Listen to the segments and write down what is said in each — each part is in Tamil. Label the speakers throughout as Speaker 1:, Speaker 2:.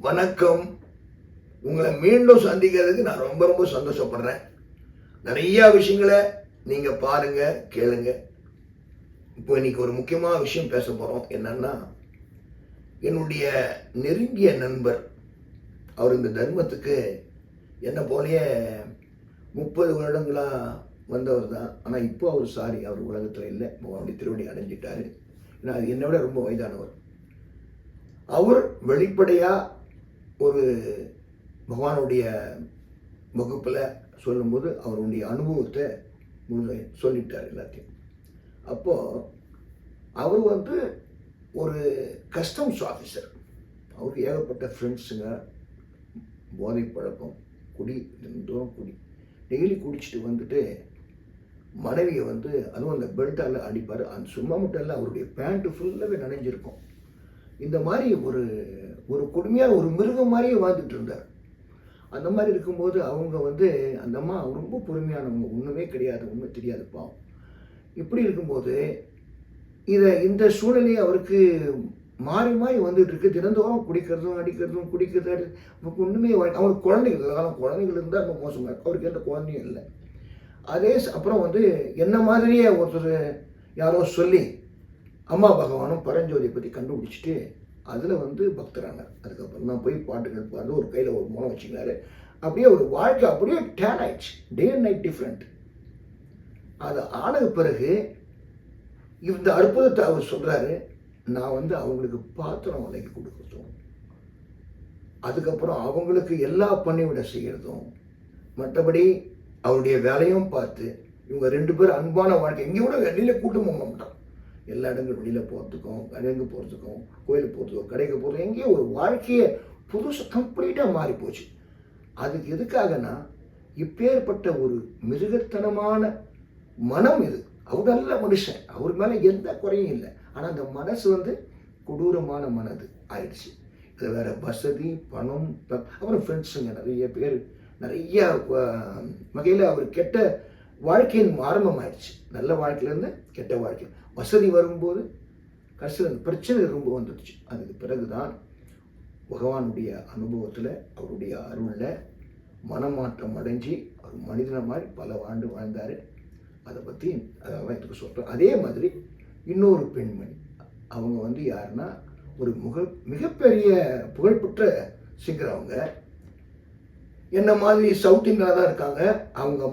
Speaker 1: வணக்கம். உங்களை மீண்டும் சந்திக்கிறதுக்கு நான் ரொம்ப ரொம்ப சந்தோஷப்படுறேன். நிறைய விஷயங்களை நீங்க பாருங்க, கேளுங்க. இப்போ இன்னைக்கு ஒரு முக்கியமான விஷயம் பேச போறோம். என்னன்னா, என்னுடைய நெருங்கிய நண்பர், அவர் இந்த தர்மத்துக்கு என்ன போலயே 30 வருடங்களா வந்தவர் தான். ஆனால் இப்போ அவர் உலகத்தில் இல்லை. அவருடைய திருவடி அடைஞ்சிட்டாரு. ஏன்னா அது என்னை விட ரொம்ப வயதானவர். அவர் வெளிப்படையாக ஒரு பகவானுடைய வகுப்பில் சொல்லும்போது அவருடைய அனுபவத்தை சொல்லிட்டார் எல்லாத்தையும். அப்போது அவர் ஒரு கஸ்டம்ஸ் ஆஃபீஸர். அவருக்கு ஏகப்பட்ட ஃப்ரெண்ட்ஸுங்க, போதை பழக்கம், குடி, தினந்தோறும் குடி. டெய்லி குடிச்சிட்டு வந்துட்டு மனைவியை அதுவும் அந்த பெல்ட்டால் அடிப்பார். அந்த சும்மா மட்டும் இல்லை, அவருடைய பேண்ட்டு ஃபுல்லாகவே நனைஞ்சிருக்கும். இந்த மாதிரி ஒரு ஒரு கொடுமையாக ஒரு மிருகம் மாதிரியே வாழ்ந்துட்டு இருந்தார். அந்த மாதிரி இருக்கும்போது அவங்க அந்த அம்மா ரொம்ப பொறுமையானவங்க, ஒன்றுமே கிடையாது, ஒன்றும் தெரியாது பாவம். இப்படி இருக்கும்போது இந்த சூழ்நிலையை அவருக்கு மாறி மாறி வந்துட்டு இருக்கு. தினந்தோறும் குடிக்கிறதும் அடிக்கிறதும் குடிக்கிறது ஒன்றுமே அவருக்கு குழந்தைகள் இருந்தால் ரொம்ப மோசமாக இருக்கு. அவருக்கு எந்த குழந்தையும் இல்லை. அதே அப்புறம் என்ன மாதிரியே ஒருத்தர் யாரோ சொல்லி அம்மா பகவானும் பரஞ்சோதியை பற்றி கண்டுபிடிச்சிட்டு அதில் பக்தரானார். அதுக்கப்புறம் தான் போய் பாட்டுகள் பாடு, ஒரு கையில் ஒரு முனை வச்சுக்கிறாரு. அப்படியே ஒரு வாழ்க்கை அப்படியே டேன் ஆயிடுச்சு. Day and night different. அது ஆனது பிறகு இந்த அற்புதத்தை அவர் சொல்கிறாரு. நான் அவங்களுக்கு பாத்திரம் விலைக்கு கொடுக்குறதும், அதுக்கப்புறம் அவங்களுக்கு எல்லா பணிவிட செய்கிறதும், மற்றபடி அவருடைய வேலையும் பார்த்து இவங்க 2 பேரும் அன்பான வாழ்க்கை. எங்கேயும் கூட வெளியில் கூட்டம் போக மாட்டான். எல்லா இடங்களும் வெளியில் போகிறதுக்கும், கடைக்கு போகிறதுக்கும், கோயிலுக்கு போகிறதுக்கும், கடைக்கு போகிறதுக்கும், எங்கேயும் ஒரு வாழ்க்கையை புதுசாக கம்ப்ளீட்டாக மாறி போச்சு. அதுக்கு எதுக்காகனா, இப்பேற்பட்ட ஒரு மிருகத்தனமான மனம் இது. அவர் நல்ல மனுஷன், அவர் மேலே எந்த குறையும் இல்லை. ஆனால் அந்த மனசு கொடூரமான மனது ஆயிடுச்சு. இதில் வேறு வசதி, பணம், அப்புறம் ஃப்ரெண்ட்ஸுங்க நிறைய பேர், நிறைய வகையில் அவர் கெட்ட வாழ்க்கையின் ஆரம்பம் ஆயிடுச்சு. நல்ல வாழ்க்கையிலேருந்து கெட்ட வாழ்க்கை. வசதி வரும்போது கஷ்டம், பிரச்சனை ரொம்ப வந்துடுச்சு. அதுக்கு பிறகுதான் பகவானுடைய அனுபவத்தில், அவருடைய அருளில் மனமாற்றம் அடைஞ்சு அவர் மனிதனை மாதிரி பல ஆண்டு வாழ்ந்தார். அதை பற்றி அதான் இதுக்கு சொல்கிறேன். அதே மாதிரி இன்னொரு பெண்மணி, அவங்க யாருன்னா ஒரு மிகப்பெரிய புகழ்பெற்ற சிங்கர். அவங்க என்ன மாதிரி சவுத் இந்தியாவில் தான் இருக்காங்க. அவங்க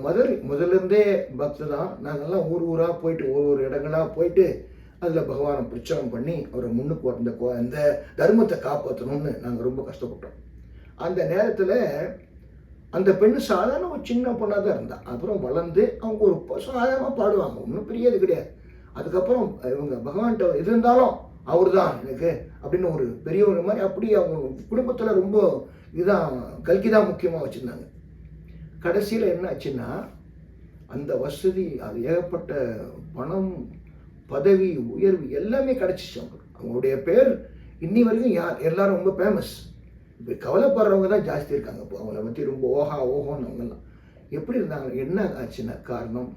Speaker 1: முதல்லேருந்தே பக்தி தான். நாங்கள்லாம் ஊராக போயிட்டு ஒரு இடங்களாக போயிட்டு அதில் பகவானை பிரச்சாரம் பண்ணி அவரை முன்னுக்கு வந்த இந்த தர்மத்தை காப்பாற்றணும்னு நாங்கள் ரொம்ப கஷ்டப்பட்டோம். அந்த நேரத்தில் அந்த பெண்ணு சாதாரண ஒரு சின்ன பொண்ணாக தான் இருந்தாள். அப்புறம் வளர்ந்து அவங்க ஒரு சாதாரணமாக பாடுவாங்க, ஒன்றும் பெரியது கிடையாது. அதுக்கப்புறம் இவங்க பகவான்கிட்ட இருந்தாலும் அவர் தான் எனக்கு அப்படின்னு ஒரு பெரியவங்க மாதிரி அப்படி அவங்க குடும்பத்தில் ரொம்ப இதுதான் கல்கி தான் முக்கியமாக வச்சுருந்தாங்க. கடைசியில் என்ன ஆச்சுன்னா, அந்த வசதி, அது ஏகப்பட்ட பணம், பதவி, உயர்வு எல்லாமே கிடச்சிச்சு அவங்களுக்கு. அவங்களுடைய பேர் இன்னி வரைக்கும் எல்லாரும் ரொம்ப ஃபேமஸ். இப்போ கவலைப்படுறவங்க தான் ஜாஸ்தி இருக்காங்க. இப்போ அவங்கள பற்றி ரொம்ப ஓஹோன்னு அவங்கெல்லாம் எப்படி இருந்தாங்க. என்ன ஆச்சுன்னா காரணம்,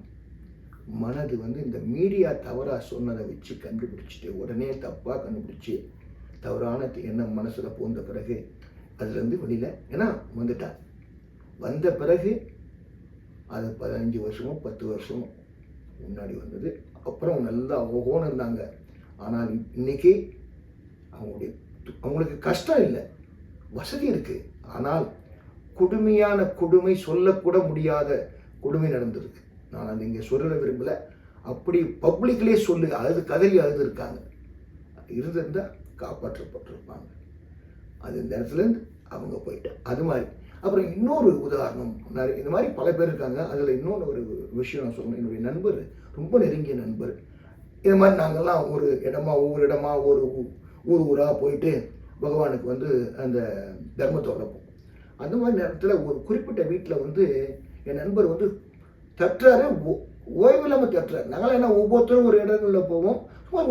Speaker 1: மனது இந்த மீடியா தவறாக சொன்னதை வச்சு கண்டுபிடிச்சிட்டு உடனே தப்பாக கண்டுபிடிச்சி தவறான எண்ணம் மனசில் போந்த பிறகு அதுலேருந்து வெளியில் ஏன்னா வந்த பிறகு அது 15 வருஷமோ 10 வருஷமோ முன்னாடி வந்தது. அப்புறம் நல்லா ஓஹோன்னு இருந்தாங்க. ஆனால் இன்னைக்கு அவங்களுக்கு கஷ்டம் இல்லை, வசதி இருக்குது. ஆனால் கொடுமை சொல்லக்கூட முடியாத கொடுமை நடந்திருக்கு. நான் அது இங்கே சொல்ல விரும்பலை. அப்படி பப்ளிக்லேயே கதறி அழுதுருக்காங்க. இருந்திருந்தால் காப்பாற்றப்பட்டிருப்பாங்க. அது இந்த இடத்துலேருந்து அவங்க போயிட்டாங்க. அது மாதிரி அப்புறம் இன்னொரு உதாரணம், இந்த மாதிரி பல பேர் இருக்காங்க. அதில் இன்னொன்று ஒரு விஷயம் நான் சொல்லணும். என்னுடைய நண்பர், ரொம்ப நெருங்கிய நண்பர். இது மாதிரி நாங்கள்லாம் ஒவ்வொரு இடமா ஒரு ஊராக போயிட்டு பகவானுக்கு அந்த தர்மத்தை வளர்ப்போம். அந்த மாதிரி நேரத்தில் ஒரு குறிப்பிட்ட வீட்டில் என் நண்பர் தட்டுறாரு, ஓய்வு இல்லாமல் தட்டுறாரு. நாங்களாம் என்ன ஒவ்வொருத்தரும் ஒரு இடங்களில் போவோம்,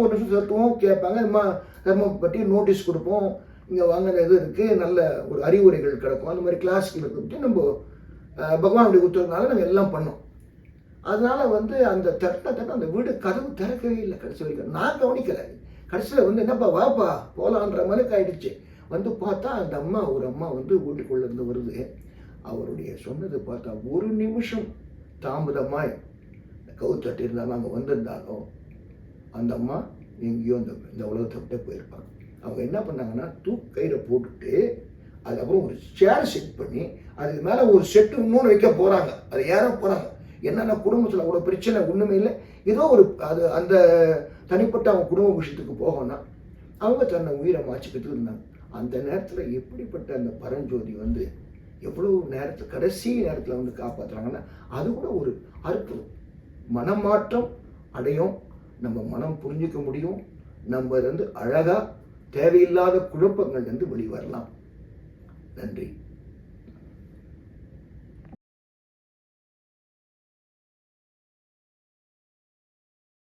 Speaker 1: ஒரு நிமிஷம் தட்டுவோம், கேட்பாங்க, தர்மம் பற்றி நோட்டீஸ் கொடுப்போம், இங்கே வாங்கின இது இருக்குது, நல்ல ஒரு அறிவுரைகள் கிடக்கும். அந்த மாதிரி கிளாஸ்களை கொடுத்து நம்ம பகவானுடைய உத்தரவுனால நாங்கள் எல்லாம் பண்ணோம். அதனால் அந்த தட்ட அந்த வீடு கதவு திறக்கவே இல்லை கடைசி வரைக்கும். நான் கவனிக்கலை. கடைசியில் என்னப்பா வாப்பா போகலான்ற மாதிரி ஆயிடுச்சு. வந்து பார்த்தா அந்த அம்மா ஒரு அம்மா வந்து வீட்டுக்குள்ளே இருந்து வருது. அவருடைய சொன்னது பார்த்தா ஒரு நிமிஷம் தாமதமாய் கவுத்தட்டி இருந்தாலும் அங்கே வந்திருந்தாலும் அந்த அம்மா எங்கேயோ இந்த உலகத்தை விட்டே போயிருப்பாங்க. அவங்க என்ன பண்ணாங்கன்னா கயிறை போட்டுட்டு அதுக்கப்புறம் ஒரு சேர் செட் பண்ணி அதுக்கு மேலே ஒரு செட்டு இன்னொன்று வைக்க போகிறாங்க. அது ஏற போகிறாங்க. என்னென்ன குடும்பத்தில் அவ்வளோ பிரச்சனை ஒன்றுமே இல்லை. ஏதோ ஒரு அது அந்த தனிப்பட்ட அவங்க குடும்ப விஷயத்துக்கு போகணும்னா அவங்க தன்னை உயிரை மாற்றிக்கிட்டு இருந்தாங்க. அந்த நேரத்தில் எப்படிப்பட்ட அந்த பரஞ்சோதி வந்து எவ்வளோ நேரத்தில் கடைசி நேரத்தில் வந்து காப்பாற்றுறாங்கன்னா அது கூட ஒரு அற்புதம். மனமாற்றம் அடையும், நம்ம மனம் புரிஞ்சிக்க முடியும், நம்ம வந்து அழகாக தேவையில்லாத குழப்பங்கள்லேருந்து வெளிவரலாம். நன்றி.